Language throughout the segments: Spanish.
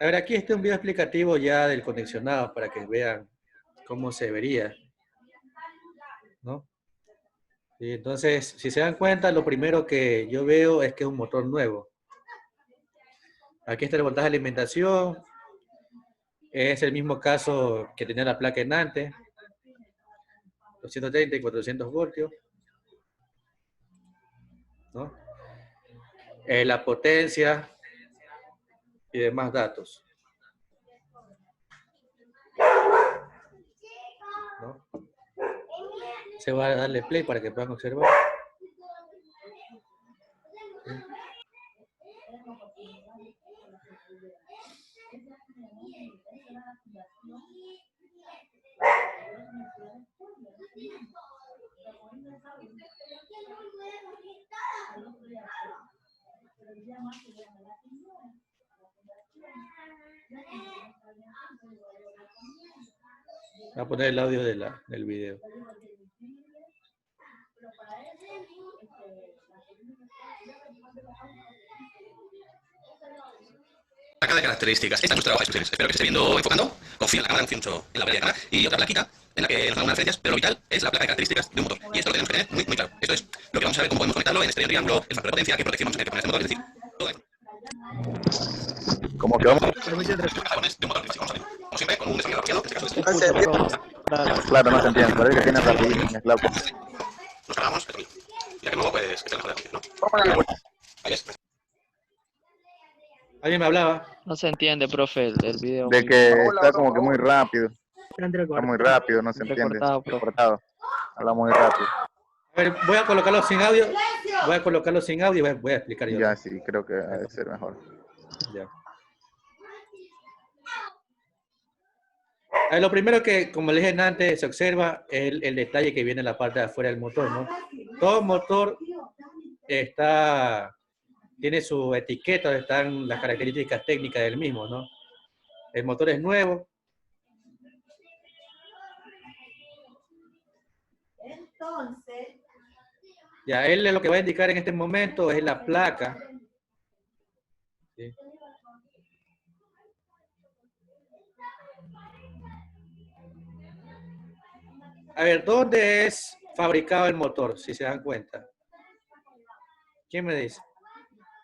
A ver, aquí está un video explicativo ya del conexionado para que vean cómo se vería, ¿no? Y entonces, si se dan cuenta, lo primero que yo veo es que es un motor nuevo. Aquí está el voltaje de alimentación. Es el mismo caso que tenía la placa en antes. 230 y 400 voltios, ¿no? La potencia y demás datos, ¿no? Se va a darle play para que puedan observar. Voy a poner el audio del video. Placa de características. Esta es nuestra hoja de instrucciones. Espero que se esté viendo enfocando. Confío en la cámara, confío mucho en la batería de cámara. Y otra plaquita en la que nos dan unas referencias, pero lo vital es la placa de características de un motor. Y esto lo tenemos que tener muy, muy claro. Esto es lo que vamos a ver cómo podemos conectarlo en este triángulo, el factor de potencia, qué protección vamos a tener que poner a este motor, es decir, todo esto. ¿Cómo que vamos? Jabones de un motor, vamos a ver. Como siempre, con un desarrollador en este caso es Claro, no se entiende. Parece que tiene rapidito. nos cargamos, petróleo. Ya que luego, pues, que sea mejor, ¿no? Ahí es. ¿Alguien me hablaba? No se entiende, profe, el video. De que está como que muy rápido. Está muy rápido, no se entiende. Cortado. Habla muy rápido. A ver, voy a colocarlo sin audio. Voy a colocarlo sin audio y voy a explicar yo. Ya, sí, creo que debe ser mejor. Ya. A ver, lo primero que, como les dije antes, se observa el detalle que viene en la parte de afuera del motor, ¿no? Todo motor tiene su etiqueta, donde están las características técnicas del mismo, ¿no? El motor es nuevo. Entonces, ya, él lo que va a indicar en este momento es la placa. ¿Sí? A ver, ¿dónde es fabricado el motor? Si se dan cuenta. ¿Quién me dice?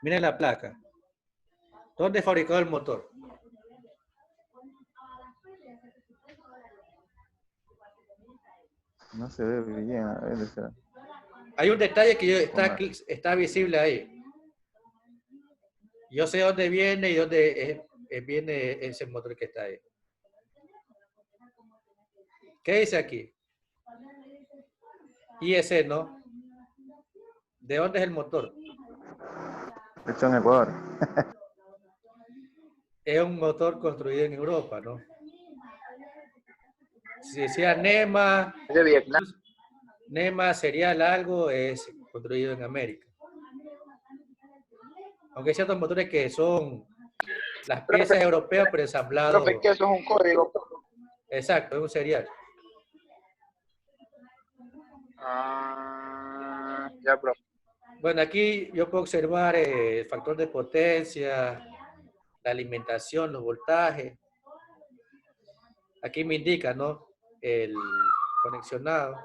Miren la placa. ¿Dónde es fabricado el motor? No se ve bien, a ver, Hay un detalle que está visible ahí. Yo sé dónde viene y dónde viene ese motor que está ahí. ¿Qué dice aquí? IS, ¿no? ¿De dónde es el motor? hecho en Ecuador. Es un motor construido en Europa, ¿no? Si decía NEMA, De Vietnam. NEMA serial algo, es construido en América. Aunque hay ciertos motores que son las piezas europeas, pero ensamblados. Profe, que eso es un código. Exacto, es un serial. Ya, profe. Bueno, aquí yo puedo observar el factor de potencia, la alimentación, los voltajes. Aquí me indica, ¿no? El conexionado.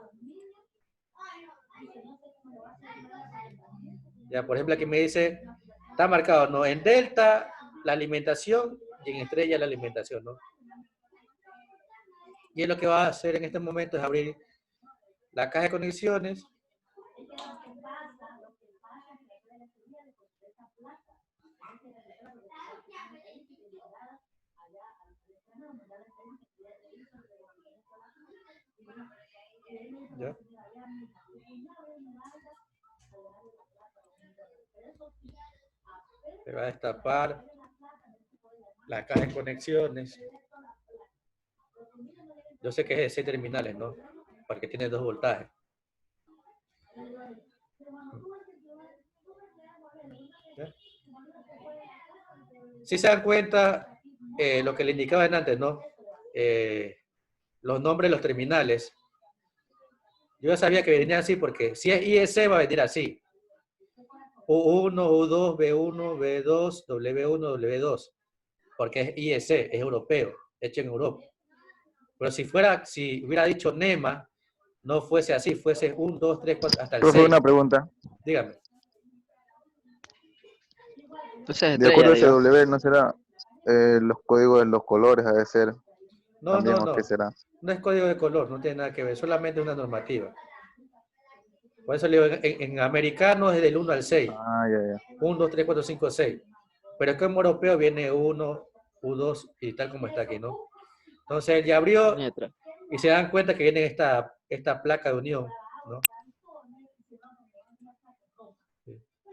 Ya, por ejemplo, aquí me dice, está marcado, ¿no? En delta, la alimentación, y en estrella, la alimentación, ¿no? Y él lo que va a hacer en este momento es abrir la caja de conexiones. ¿Ya? Se va a destapar la caja de conexiones. Yo sé que es de 6 terminales, ¿no? Porque tiene 2 voltajes. ¿Ya? Si se dan cuenta, lo que le indicaba antes, ¿no? Los nombres de los terminales. Yo ya sabía que venía así porque si es IS va a venir así. U1, U2, B1, B2, W1, W2, porque es IEC, es europeo, hecho en Europa. Pero si hubiera dicho NEMA, no fuese así, fuese 1, 2, 3, 4, hasta el Profe, 6. una pregunta. Dígame. Entonces, De acuerdo a ese digo. W, ¿no será los códigos de los colores? Ha de ser No, también, no, ¿o qué no. será? No es código de color, no tiene nada que ver, solamente una normativa. Por eso le digo, en americano es del 1 al 6. Ah, ya. 1, 2, 3, 4, 5, 6. Pero es que en europeo viene 1, U2 y tal como está aquí, ¿no? Entonces él ya abrió Letra. y se dan cuenta que viene esta placa de unión, ¿no?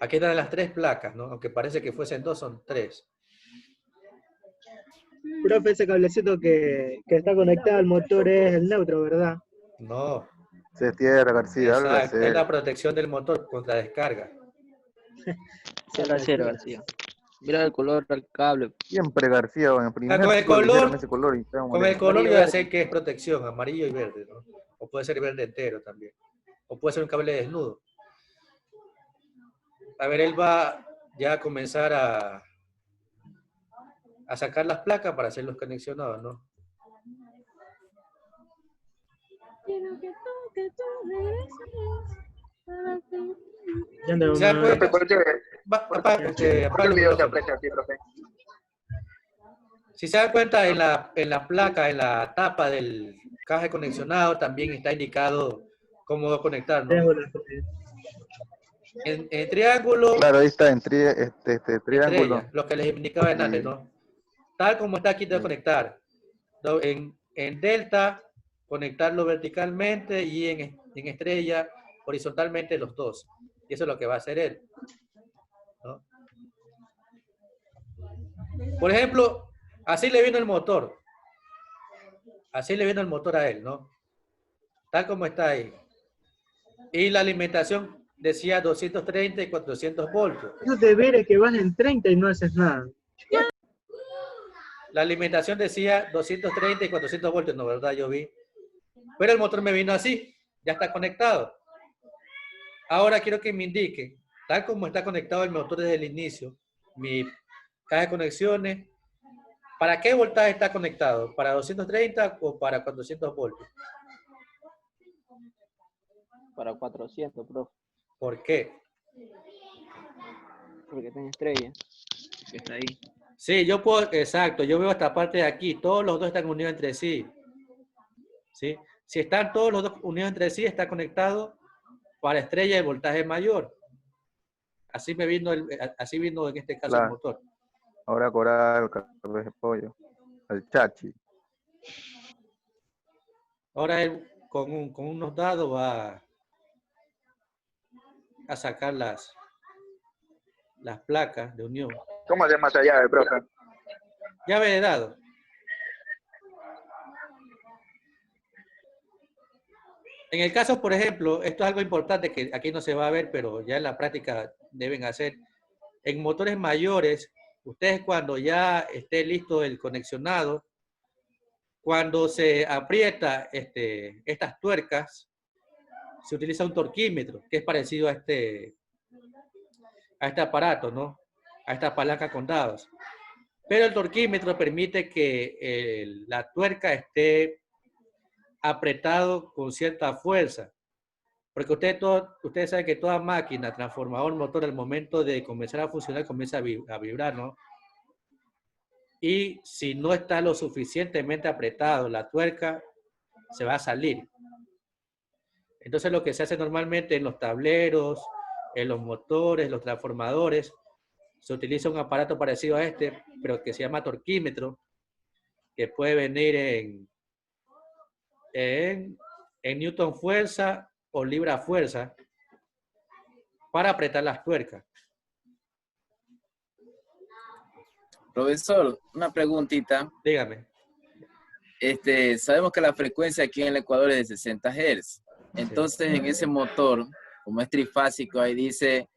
Aquí están las 3 placas, ¿no? Aunque parece que fuesen 2, son 3. Profe, ese cablecito que está conectado al motor es el neutro, ¿verdad? No. Se tierra, García, algo Exacto, es así. la protección del motor contra descarga. Cero, García. Mira el color del cable. Siempre García, en el primer Con el ciclo eligieron color, ese color y estaba con el muriendo. color yo ya sé que es protección, amarillo y verde, ¿no? O puede ser verde entero también. O puede ser un cable desnudo. A ver, él va ya a comenzar a sacar las placas para hacer los conexionados, ¿no? ¿Se dan cuenta? Si se dan cuenta, en la placa, en la tapa del caja de conexionado también está indicado cómo va a conectar, ¿no? En triángulo. Claro, ahí está, en triángulo. Lo que les indicaba antes, ¿no? Tal como está aquí, te va a conectar. En delta, conectarlo verticalmente y en estrella, horizontalmente los dos. Y eso es lo que va a hacer él, ¿no? Por ejemplo, así le vino el motor. Así le vino el motor a él, ¿no? Tal como está ahí. Y la alimentación decía 230 y 400 voltios. Eso te veré que vas en 30 y no haces nada. La alimentación decía 230 y 400 voltios, no, ¿verdad? Yo vi. Pero el motor me vino así, ya está conectado. Ahora quiero que me indique, tal como está conectado el motor desde el inicio, mi caja de conexiones, ¿para qué voltaje está conectado? ¿Para 230 o para 400 voltios? Para 400, profe. ¿Por qué? Porque está en estrella. Que está ahí. Sí, yo puedo, exacto, yo veo esta parte de aquí, todos los dos están unidos entre sí. ¿Sí? Si están todos los dos unidos entre sí, está conectado para estrella el voltaje mayor. Así vino en este caso el motor. Ahora coral, cabeza de pollo, el chachi. Ahora él con unos dados va a sacar las placas de unión. ¿Cómo se llama esa llave, profe? Llave de dados. En el caso, por ejemplo, esto es algo importante que aquí no se va a ver, pero ya en la práctica deben hacer. En motores mayores, ustedes cuando ya esté listo el conexionado, cuando se aprieta estas tuercas, se utiliza un torquímetro, que es parecido a este aparato, ¿no? A esta palanca con dados. Pero el torquímetro permite que la tuerca esté apretado con cierta fuerza. Porque ustedes saben que toda máquina, transformador, motor, al momento de comenzar a funcionar, comienza a vibrar, ¿no? Y si no está lo suficientemente apretado, la tuerca se va a salir. Entonces lo que se hace normalmente en los tableros, en los motores, los transformadores, se utiliza un aparato parecido a este, pero que se llama torquímetro, que puede venir en Newton fuerza o libra fuerza para apretar las tuercas. Profesor, una preguntita. Dígame. Sabemos que la frecuencia aquí en el Ecuador es de 60 Hz. Entonces, en ese motor, como es trifásico, ahí dice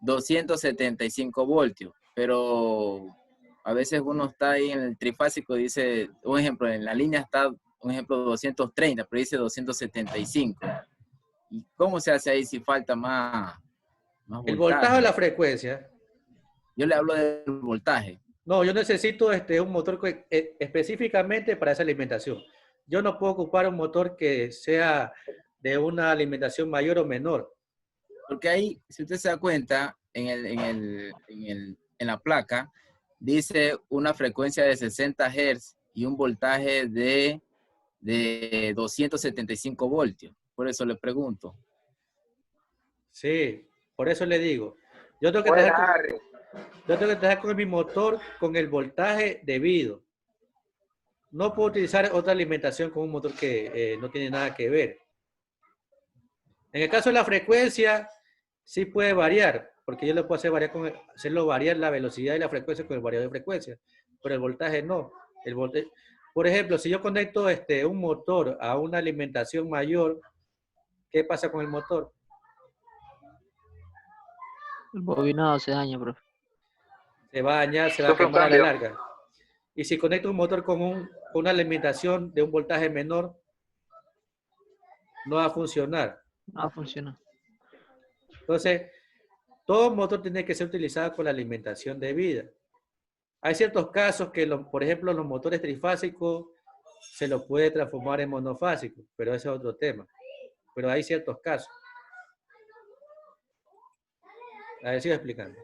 275 voltios. Pero a veces uno está ahí en el trifásico, dice, un ejemplo, en la línea está, un ejemplo, 230, pero dice 275. ¿Y cómo se hace ahí si falta más Más El voltaje o la frecuencia. Yo le hablo del voltaje. No, yo necesito un motor específicamente para esa alimentación. Yo no puedo ocupar un motor que sea de una alimentación mayor o menor. Porque ahí, si usted se da cuenta, en la placa, dice una frecuencia de 60 Hz y un voltaje de 275 voltios. Por eso le pregunto. Sí, por eso le digo. Yo tengo que trabajar con mi motor con el voltaje debido. No puedo utilizar otra alimentación con un motor que no tiene nada que ver. En el caso de la frecuencia, sí puede variar, porque yo le puedo hacerlo variar la velocidad y la frecuencia con el variador de frecuencia, pero el voltaje no. Por ejemplo, si yo conecto un motor a una alimentación mayor, ¿qué pasa con el motor? El bobinado se daña, profe. Se va a dañar, se va a quemar a la larga. Y si conecto un motor con una alimentación de un voltaje menor, no va a funcionar. No va a funcionar. Entonces, todo motor tiene que ser utilizado con la alimentación debida. Hay ciertos casos que, por ejemplo, los motores trifásicos se los puede transformar en monofásicos, pero ese es otro tema. Pero hay ciertos casos. A ver, sigo explicando.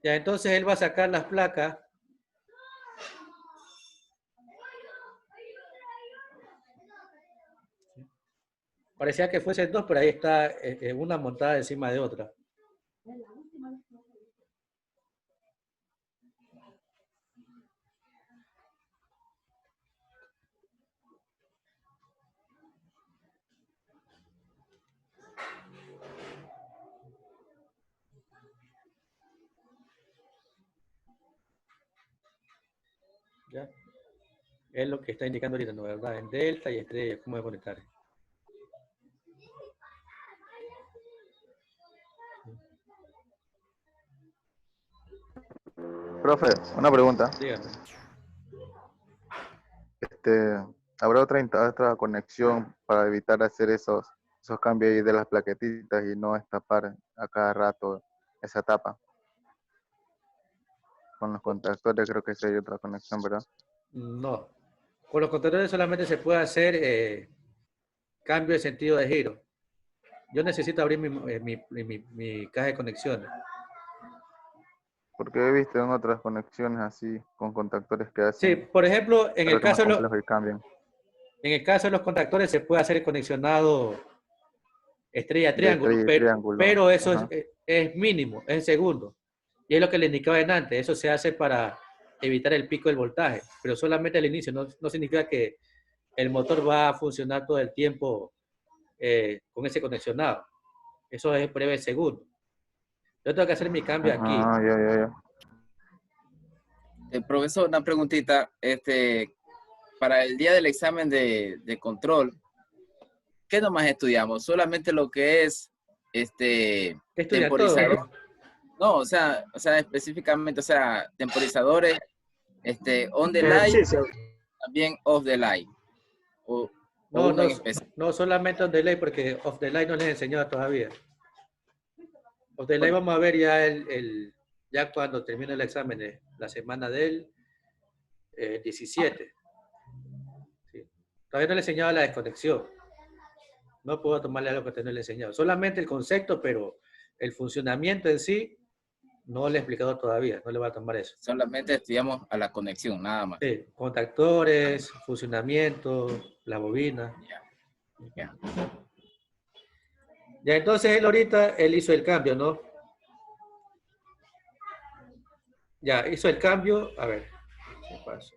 Ya, entonces él va a sacar las placas. Parecía que fuesen dos, pero ahí está una montada encima de otra. ¿Ya? Es lo que está indicando ahorita, ¿no? ¿Verdad? En delta y estrella, ¿cómo voy a conectar? Profe, una pregunta. Dígame. ¿Habrá otra conexión para evitar hacer esos cambios ahí de las plaquetitas y no destapar a cada rato esa tapa? Con los contactores creo que sí hay otra conexión, ¿verdad? No. Con los contactores solamente se puede hacer cambio de sentido de giro. Yo necesito abrir mi caja de conexiones. Porque he visto en otras conexiones así, con contactores que hacen... Sí, por ejemplo, en el caso de los contactores se puede hacer el conexionado estrella-triángulo, pero eso es mínimo, es en segundo. Y es lo que le indicaba antes, eso se hace para evitar el pico del voltaje, pero solamente al inicio, no significa que el motor va a funcionar todo el tiempo con ese conexionado. Eso es breve segundo. Yo tengo que hacer mi cambio aquí. Profesor, una preguntita. Para el día del examen de control, ¿qué nomás estudiamos? ¿Solamente lo que es temporizador? Todo, no, o sea, específicamente, temporizadores, on the line, también off the line. No, solamente on the line, porque off the line no les he enseñado todavía. Off the line vamos a ver ya cuando termine el examen, la semana del 17. ¿Sí? Todavía no le he enseñado la desconexión. No puedo tomarle algo que no le he enseñado. Solamente el concepto, pero el funcionamiento en sí no le he explicado todavía. No le voy a tomar eso. Solamente estudiamos a la conexión, nada más. Sí, contactores, funcionamiento, la bobina. Ya, entonces él hizo el cambio, ¿no? Ya, hizo el cambio. A ver, ¿qué pasa?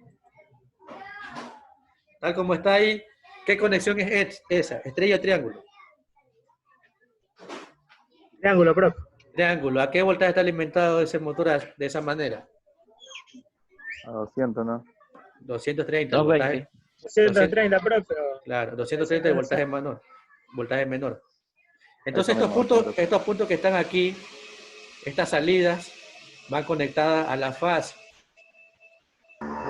Tal como está ahí, ¿qué conexión es esa? ¿Estrella o triángulo? Triángulo, profe. Triángulo. ¿A qué voltaje está alimentado ese motor de esa manera? A 200, ¿no? 230. 220. 230, profe. Claro, 230 de voltaje menor. Voltaje menor. Entonces estos puntos que están aquí, estas salidas, van conectadas a la fase.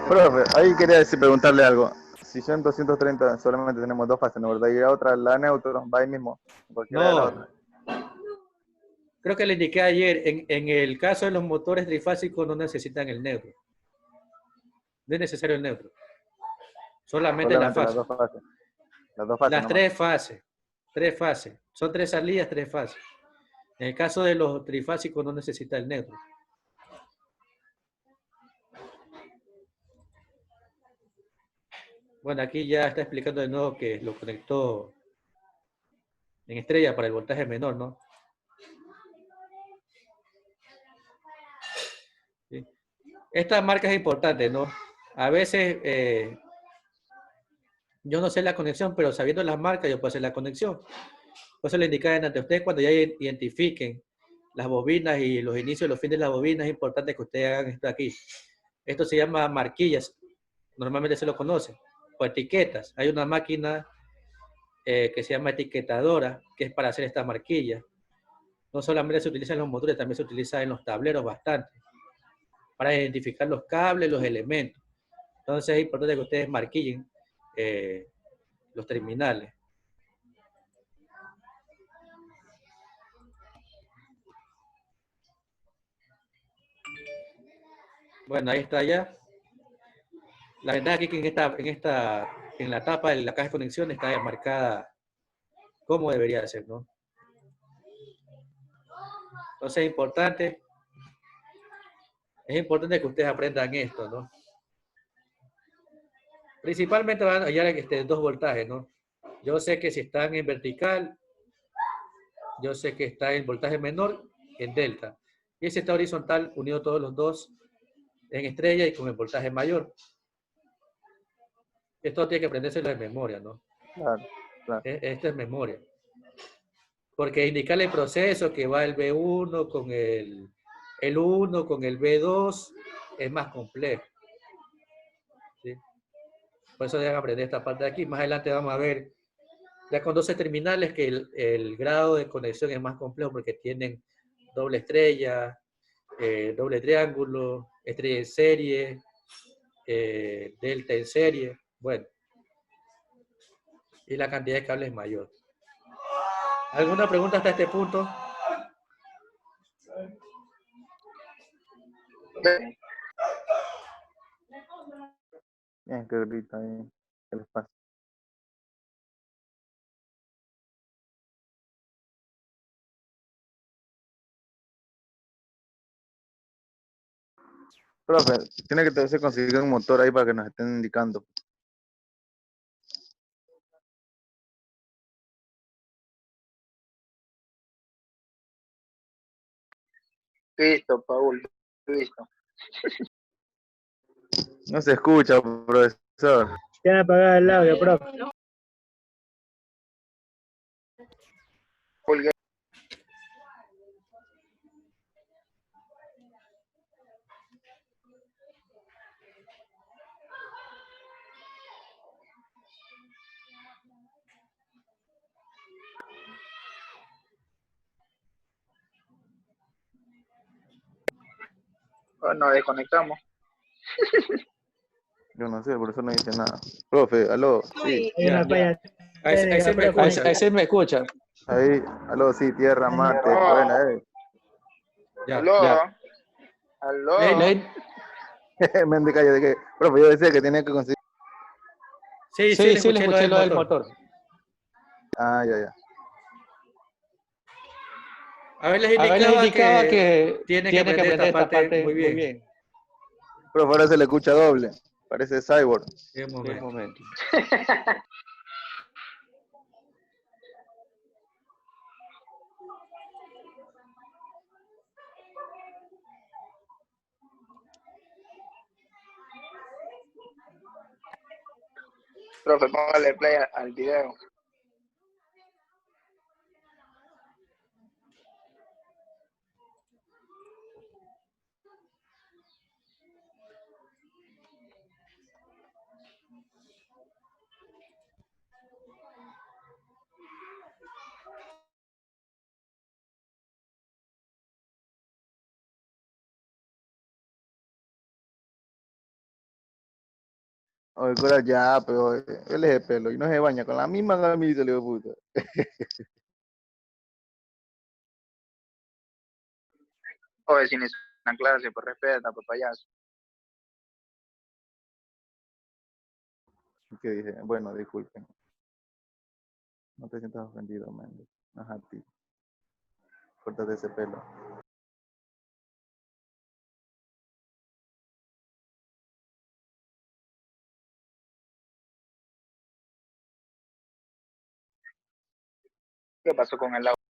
Profe, ahí quería preguntarle algo. Si yo en 230 solamente tenemos dos fases, ¿no? ¿Verdad? Y la otra, la neutro, va ahí mismo. No. Creo que le indiqué ayer, en el caso de los motores trifásicos no necesitan el neutro. No es necesario el neutro. Solamente la Solamente las fase. dos fases. Las dos fases Las nomás. tres fases. Tres fases. Son tres salidas, tres fases. En el caso de los trifásicos no necesita el neutro. Bueno, aquí ya está explicando de nuevo que lo conectó en estrella para el voltaje menor, ¿no? ¿Sí? Esta marca es importante, ¿no? A veces yo no sé la conexión, pero sabiendo las marcas yo puedo hacer la conexión. Por eso le indicaba ante ustedes cuando ya identifiquen las bobinas y los inicios y los fines de las bobinas, es importante que ustedes hagan esto aquí. Esto se llama marquillas, normalmente se lo conocen, o etiquetas. Hay una máquina que se llama etiquetadora, que es para hacer estas marquillas. No solamente se utiliza en los motores, también se utiliza en los tableros bastante, para identificar los cables, los elementos. Entonces es importante que ustedes marquillen los terminales. Bueno, ahí está ya. La ventaja aquí es que en la tapa de la caja de conexión está marcada como debería ser, ¿no? Entonces es importante que ustedes aprendan esto, ¿no? Principalmente van a hallar dos voltajes, ¿no? Yo sé que si están en vertical, yo sé que está en voltaje menor en delta. Y si está horizontal, unido todos los dos en estrella y con el voltaje mayor. Esto tiene que aprendérselo de memoria, ¿no? Claro, claro. Esto es memoria. Porque indicar el proceso que va el B1 con el 1 con el B2 es más complejo. ¿Sí? Por eso deben aprender esta parte de aquí. Más adelante vamos a ver, ya con 12 terminales, que el grado de conexión es más complejo porque tienen doble estrella, doble triángulo, estrella en serie, delta en serie. Bueno, y la cantidad de cables es mayor. ¿Alguna pregunta hasta este punto? Bien, que grita ahí. ¿Qué les pasa? Profe, tiene que se conseguir un motor ahí para que nos estén indicando. Listo, Paul, listo. No se escucha, profesor. Tiene apagado el audio, profe. Paul, nos desconectamos. Yo no sé, el profesor no dice nada. Profe, aló, sí. Hay una falla Ahí técnica, se me profe. escucha. Ahí se me escucha. Ahí, aló, sí, Tierra, Marte. Aló. Buena, Ya, Aló, ya. aló. Mente calla de que, profe, yo decía que tenía que conseguir. Sí, Sí, le escuché lo del motor. Ah, ya. A ver, les A ver, les indicaba indicaba que que tienen que aprender esta parte muy bien. Profe, ahora se le escucha doble. Parece Cyborg. Sí, un Un momento. momento. Profe, póngale play al video. Oye, Coral, ya, pero él es de pelo y no se baña con la misma camisa, le digo, puta. Oye, si ni una clase, pues respeta, pues payaso. ¿Qué dije? Bueno, disculpen. No te sientas ofendido, Méndez. Ajá, ti. Córtate ese pelo. ¿Qué pasó con el